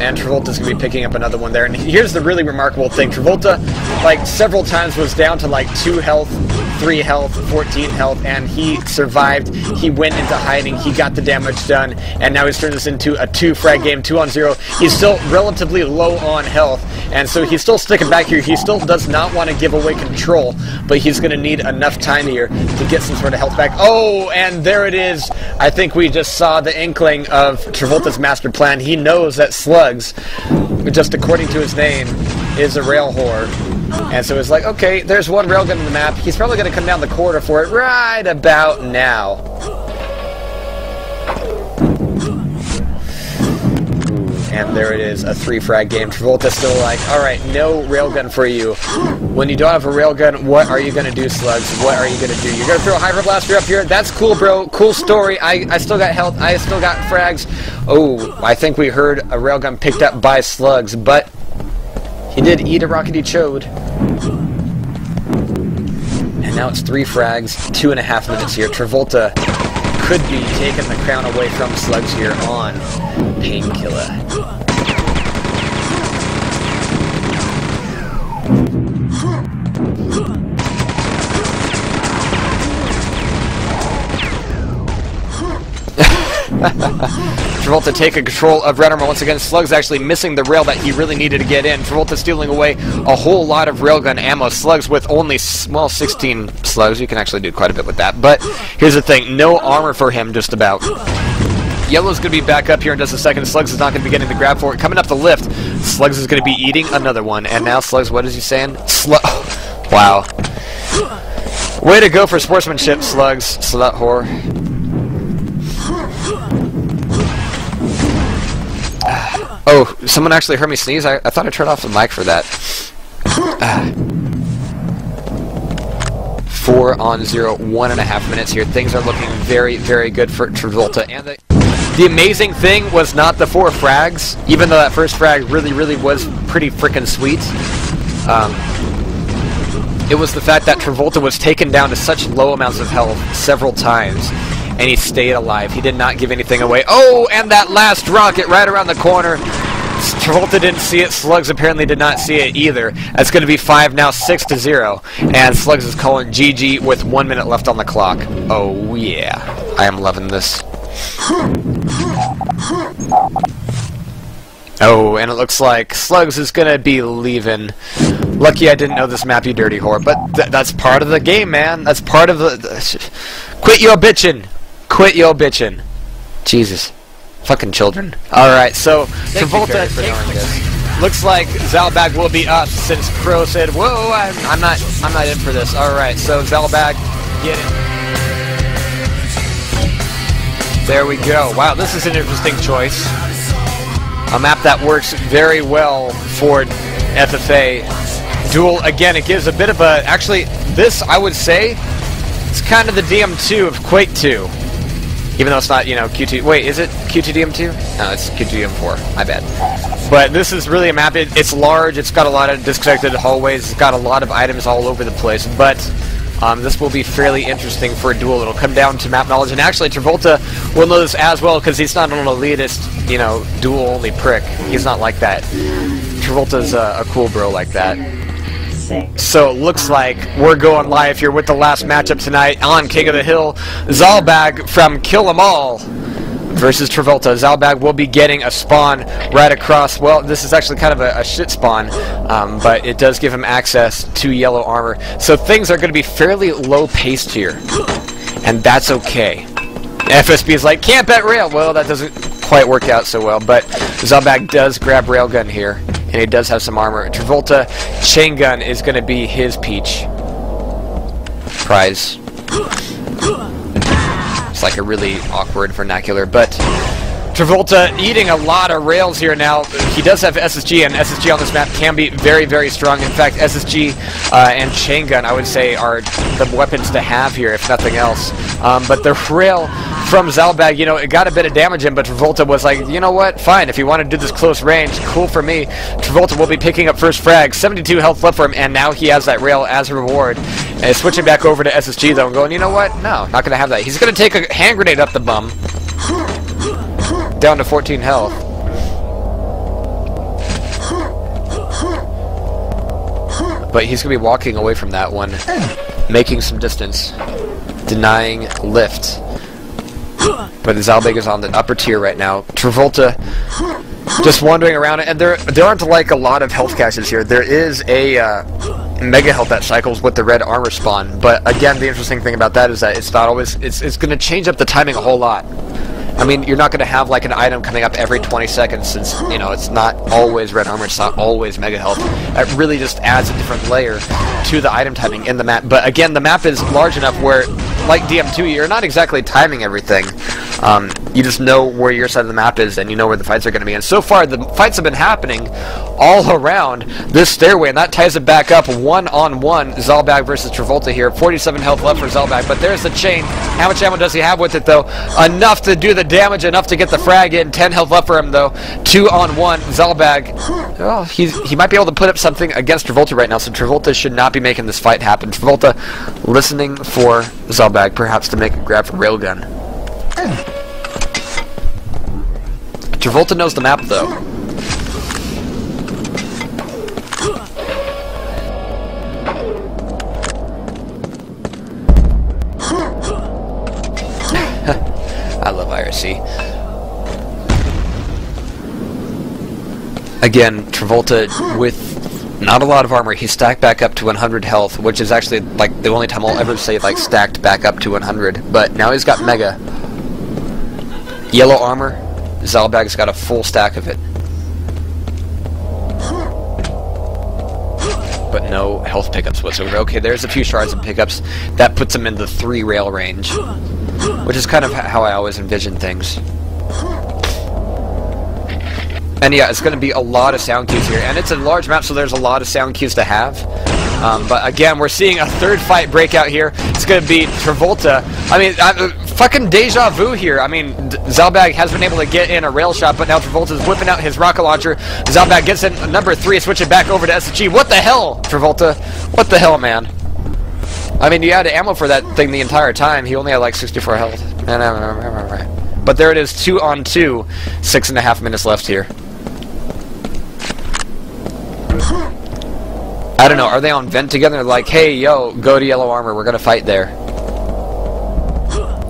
and Travolta's going to be picking up another one there. And here's the really remarkable thing. Travolta, like, several times was down to, like, 2 health, 3 health, 14 health, and he survived. He went into hiding. He got the damage done, and now he's turned this into a 2-frag game, 2-on-0. He's still relatively low on health, and so he's still sticking back here. He still does not want to give away control, but he's going to need enough time here to get some sort of health back. Oh, and there it is. I think we just saw the inkling of Travolta's master plan. He knows that Slugs, just according to his name, is a rail whore. And so it's like, okay, there's one railgun on the map. He's probably going to come down the corridor for it right about now. And there it is, a 3-frag game. Travolta's still like, alright, no railgun for you. When you don't have a railgun, what are you going to do, Slugs? What are you going to do? You're going to throw a Hyper Blaster up here? That's cool, bro. Cool story. I still got health. I still got frags. Oh, I think we heard a railgun picked up by Slugs, but he did eat a rockety chode. And now it's 3 frags, 2.5 minutes here. Travolta could be taking the crown away from Slugs here on Painkiller. Travolta taking control of Red Armor once again. Slugs actually missing the rail that he really needed to get in. Travolta stealing away a whole lot of railgun ammo. Slugs with only, well, 16 slugs. You can actually do quite a bit with that. But here's the thing. No armor for him, just about. Yellow's going to be back up here in just a second. Slugs is not going to be getting the grab for it. Coming up the lift, Slugs is going to be eating another one. And now Slugs, what is he saying? Wow. Way to go for sportsmanship, Slugs. Slut whore. Oh, someone actually heard me sneeze? I thought I turned off the mic for that. 4-on-0, 1.5 minutes here. Things are looking very, very good for Travolta. And the amazing thing was not the 4 frags, even though that first frag really, really was pretty freaking sweet. It was the fact that Travolta was taken down to such low amounts of health several times, and he stayed alive. He did not give anything away. Oh, and that last rocket right around the corner. Travolta didn't see it. Slugs apparently did not see it either. That's going to be 5 now, 6-0. And Slugs is calling GG with 1 minute left on the clock. Oh, yeah. I am loving this. Oh, and it looks like Slugs is going to be leaving. Lucky I didn't know this map, you dirty whore. But that's part of the game, man. That's part of the... Quit your bitchin'. Quit your bitchin'. Jesus. Fucking children. Alright, so Travolta takes... Looks like Zalbag will be up since Crow said, whoa, I'm not in for this. Alright, so Zalbag, get it. There we go. Wow, this is an interesting choice. A map that works very well for FFA. Duel, again, it gives a bit of a... Actually, this, I would say, it's kind of the DM2 of Quake 2. Even though it's not, you know, Q2... Wait, is it Q2DM2? No, it's Q2DM4. My bad. But this is really a map. It's large. It's got a lot of disconnected hallways. It's got a lot of items all over the place. But this will be fairly interesting for a duel. It'll come down to map knowledge. And actually, Travolta will know this as well because he's not an elitist, you know, duel-only prick. He's not like that. Travolta's a cool bro like that. So it looks like we're going live here with the last matchup tonight on King of the Hill. Zalbag from Kill 'Em All versus Travolta. Zalbag will be getting a spawn right across. Well, this is actually kind of a shit spawn, but it does give him access to yellow armor. So things are going to be fairly low-paced here, and that's okay. FSB is like, can't bet rail. Well, that doesn't quite work out so well, but Zalbag does grab railgun here, and he does have some armor. Travolta, chain gun is going to be his peach prize. It's like a really awkward vernacular, but Travolta eating a lot of rails here now. He does have SSG, and SSG on this map can be very, very strong. In fact, SSG and chain gun, I would say, are the weapons to have here, if nothing else. But the rail from Zalbag, you know, it got a bit of damage in, but Travolta was like, you know what, fine, if you want to do this close range, cool for me. Travolta will be picking up first frag, 72 health left for him, and now he has that rail as a reward. And switching back over to SSG, though, and going, you know what, no, not going to have that. He's going to take a hand grenade up the bum. Down to 14 health. but he's going to be walking away from that one, making some distance, denying lift. But Zalbag is on the upper tier right now. Travolta just wandering around, and there aren't like a lot of health caches here. There is a mega health that cycles with the red armor spawn, but again, the interesting thing about that is that it's not always, it's going to change up the timing a whole lot. I mean, you're not going to have like an item coming up every 20 seconds since, you know, it's not always red armor, it's not always mega health. It really just adds a different layer to the item timing in the map. But again, the map is large enough where, like DM2, you're not exactly timing everything. You just know where your side of the map is, and you know where the fights are going to be. And so far, the fights have been happening all around this stairway, and that ties it back up one-on-one. Zalbag versus Travolta here. 47 health left for Zalbag, but there's the chain. How much ammo does he have with it, though? Enough to do the damage, enough to get the frag in. 10 health left for him, though. 2-on-1. Zalbag, well, he might be able to put up something against Travolta right now, so Travolta should not be making this fight happen. Travolta listening for Zalbag, perhaps to make a grab for railgun. Travolta knows the map, though. I love IRC. Again, Travolta with not a lot of armor. He's stacked back up to 100 health, which is actually like the only time I'll ever say like stacked back up to 100. But now he's got mega. Yellow armor. Zalbag's got a full stack of it. But no health pickups whatsoever. Okay, there's a few shards and pickups. That puts him in the 3 rail range, which is kind of how I always envision things. And yeah, it's going to be a lot of sound cues here. And it's a large map, so there's a lot of sound cues to have. But again, we're seeing a third fight break out here. It's going to be Travolta. I mean, fucking deja vu here. I mean, Zalbag has been able to get in a rail shot, but now Travolta's whipping out his rocket launcher. Zalbag gets in number 3, switch it back over to SG. What the hell, Travolta? What the hell, man? I mean, you had ammo for that thing the entire time. He only had like 64 health. But there it is, 2-on-2. 6.5 minutes left here. I don't know, are they on vent together? Like, hey, yo, go to yellow armor, we're gonna fight there.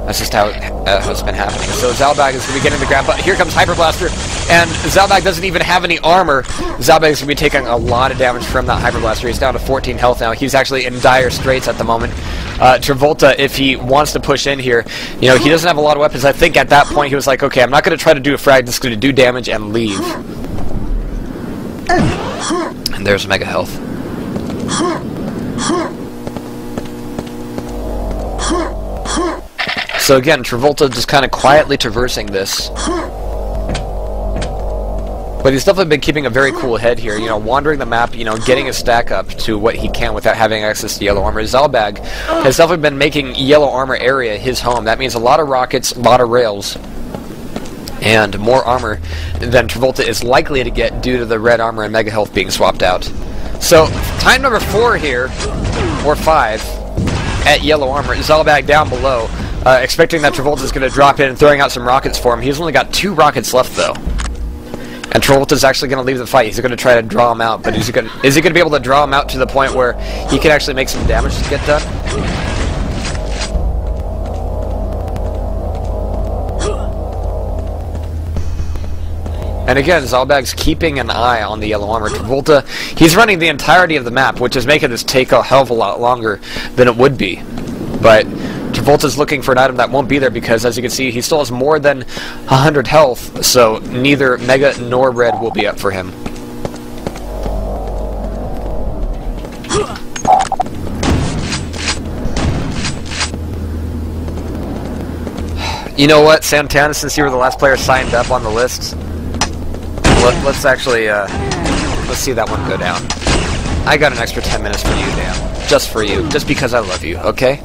That's just how it's been happening. So Zalbag is gonna be getting the grab, but here comes Hyper Blaster, and Zalbag doesn't even have any armor. Zalbag is gonna be taking a lot of damage from that Hyper Blaster. He's down to 14 health now. He's actually in dire straits at the moment. Travolta, if he wants to push in here, you know, he doesn't have a lot of weapons. I think at that point he was like, okay, I'm not gonna try to do a frag, just gonna do damage and leave. And there's mega health. So again, Travolta just kind of quietly traversing this. But he's definitely been keeping a very cool head here, you know, wandering the map, you know, getting his stack up to what he can without having access to yellow armor. Zalbag has definitely been making yellow armor area his home. That means a lot of rockets, a lot of rails, and more armor than Travolta is likely to get due to the red armor and mega health being swapped out. So, time number 4 here, or 5, at yellow armor. Zalbag down below, expecting that Travolta's going to drop in and throwing out some rockets for him. He's only got 2 rockets left, though. And Travolta's actually going to leave the fight. He's going to try to draw him out, but is he going to be able to draw him out to the point where he can actually make some damage to get done? And again, Zalbag's keeping an eye on the yellow armor. Travolta, he's running the entirety of the map, which is making this take a hell of a lot longer than it would be. But Travolta's looking for an item that won't be there because, as you can see, he still has more than 100 health, so neither Mega nor Red will be up for him. You know what, Santana, since you were the last player signed up on the list, let's actually, let's see that one go down. I got an extra 10 minutes for you, Dan. Just for you. Just because I love you, okay?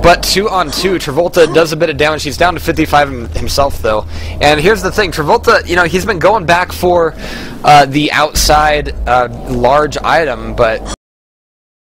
But 2-on-2, Travolta does a bit of damage. He's down to 55 himself, though. And here's the thing. Travolta, you know, he's been going back for the outside large item, but